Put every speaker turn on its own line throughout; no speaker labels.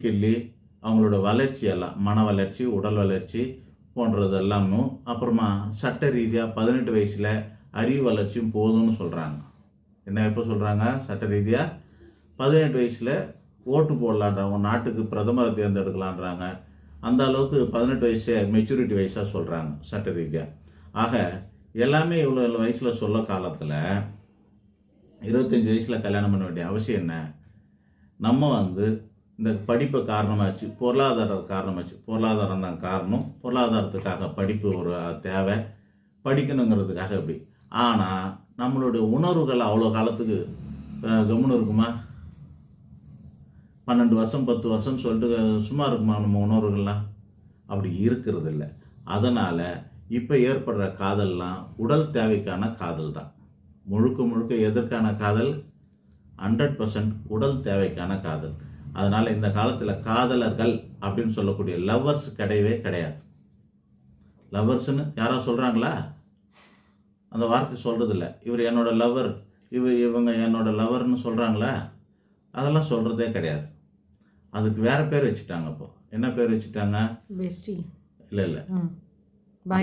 கிள்ளி அவங்களோட வளர்ச்சி எல்லாம் மன வளர்ச்சி, உடல் வளர்ச்சி போன்றது எல்லாமும், அப்புறமா சட்ட ரீதியாக 18 வயசில் அறிவு வளர்ச்சியும் போதும்னு சொல்கிறாங்க. என்ன எப்போ சொல்கிறாங்க? சட்ட ரீதியாக 18 வயசில் ஓட்டு போடலான்றாங்க, நாட்டுக்கு பிரதமரை தேர்ந்தெடுக்கலான்றாங்க. அந்த அளவுக்கு 18 வயசு மெச்சூரிட்டி வயசாக சொல்கிறாங்க சட்ட ரீதியாக. ஆக எல்லாமே இவ்வளோ வயசில் சொல்ல காலத்தில் 25 வயசில் கல்யாணம் பண்ண வேண்டிய அவசியம் என்ன? நம்ம இந்த படிப்பை காரணமாச்சு, பொருளாதாரம் காரணமாச்சு. பொருளாதாரம் தான் காரணம். பொருளாதாரத்துக்காக படிப்பு ஒரு தேவை, படிக்கணுங்கிறதுக்காக இப்படி. ஆனால் நம்மளுடைய உணர்வுகள் அவ்வளோ காலத்துக்கு கம்முன்னு இருக்குமா? 12 வருஷம் 10 வருஷம் சொல்லிட்டு சும்மா இருக்குமா நம்ம உணர்வுகள்லாம்? அப்படி இருக்கிறது இல்லை. அதனால் இப்போ ஏற்படுற காதல்லாம் உடல் தேவைக்கான காதல் தான். முழுக்க முழுக்க எதற்கான காதல்? 100% உடல் தேவைக்கான காதல். அதனால் இந்த காலத்தில் காதலர்கள் அப்படின்னு சொல்லக்கூடிய லவ்வர்ஸ் கிடையவே கிடையாது. லவ்வர்ஸ்ன்னு யாராவது சொல்கிறாங்களா? அந்த வார்த்தை சொல்கிறதில்ல. இவர் என்னோட லவ்வர், இவங்க என்னோட லவ்வர்னு சொல்கிறாங்களா? அதெல்லாம் சொல்கிறதே கிடையாது. அதுக்கு வேறு பேர் வச்சுட்டாங்க. அப்போது என்ன பேர் வச்சுட்டாங்க?
பெஸ்டி.
இல்லை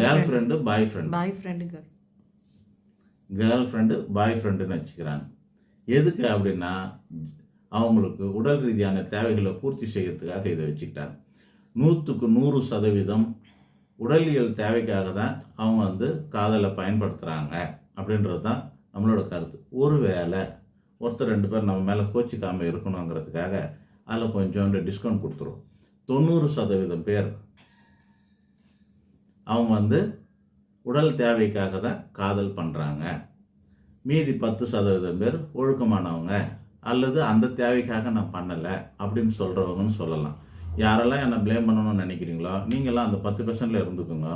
கேர்ள் ஃப்ரெண்டு, பாய் ஃப்ரெண்டுன்னு வச்சுக்கிறாங்க. எதுக்கு அப்படின்னா அவங்களுக்கு உடல் ரீதியான தேவைகளை பூர்த்தி செய்யறதுக்காக இதை வச்சுக்கிட்டாங்க. 100க்கு 100% உடலியல் தேவைக்காக தான் அவங்க காதலை பயன்படுத்துகிறாங்க அப்படின்றது தான் நம்மளோட கருத்து. ஒருவேளை ஒருத்தர் 2 பேர் நம்ம மேலே கோச்சிக்காமல் இருக்கணுங்கிறதுக்காக அதில் கொஞ்சோண்டு டிஸ்கவுண்ட் கொடுத்துரும். 90% பேர் அவங்க உடல் தேவைக்காக தான் காதல் பண்ணுறாங்க. மீதி 10% பேர் ஒழுக்கமானவங்க அல்லது அந்த தேவைக்காக நான் பண்ணலை அப்படின்னு சொல்கிறவங்கன்னு சொல்லலாம். யாரெல்லாம் என்னை ப்ளேம் பண்ணணும்னு நினைக்கிறீங்களோ நீங்களாம் அந்த 10% இருந்துக்குங்க.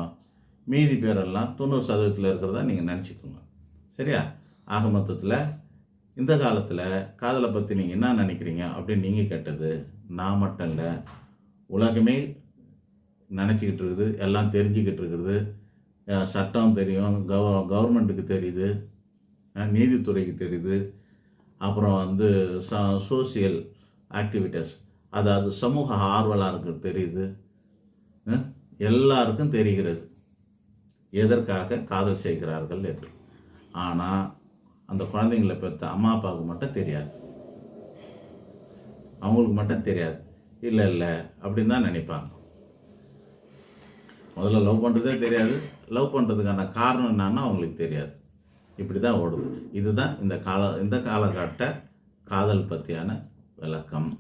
மீதி பேரெல்லாம் 90% இருக்கிறதா நீங்கள் நினச்சிக்கோங்க. சரியா? ஆக மொத்தத்தில் இந்த காலத்தில் காதலை பற்றி நீங்கள் என்ன நினைக்கிறீங்க அப்படின்னு நீங்கள் கேட்டது நான் மட்டும் இல்லை, உலகமே நினச்சிக்கிட்டு இருக்குது, எல்லாம் தெரிஞ்சுக்கிட்டு இருக்குது. சட்டம் தெரியும், கவர்மெண்ட்டுக்கு தெரியுது, நீதித்துறைக்கு தெரியுது, அப்புறம் சோசியல் ஆக்டிவிட்டீஸ், அதாவது சமூக ஆர்வலருக்கு தெரியுது, எல்லாருக்கும் தெரிகிறது எதற்காக காதல் செய்கிறார்கள் என்று. ஆனால் அந்த குழந்தைங்களை பெற்ற அம்மா அப்பாவுக்கு மட்டும் தெரியாது, அவங்களுக்கு மட்டும் தெரியாது. இல்லை அப்படின்னு தான் நினைப்பாங்க. முதல்ல லவ் பண்ணுறதே தெரியாது, லவ் பண்ணுறதுக்கான காரணம் என்னன்னா அவங்களுக்கு தெரியாது. இப்படி தான் ஓடுது. இதுதான் இந்த காலகட்ட காதல் பற்றியான விளக்கம்.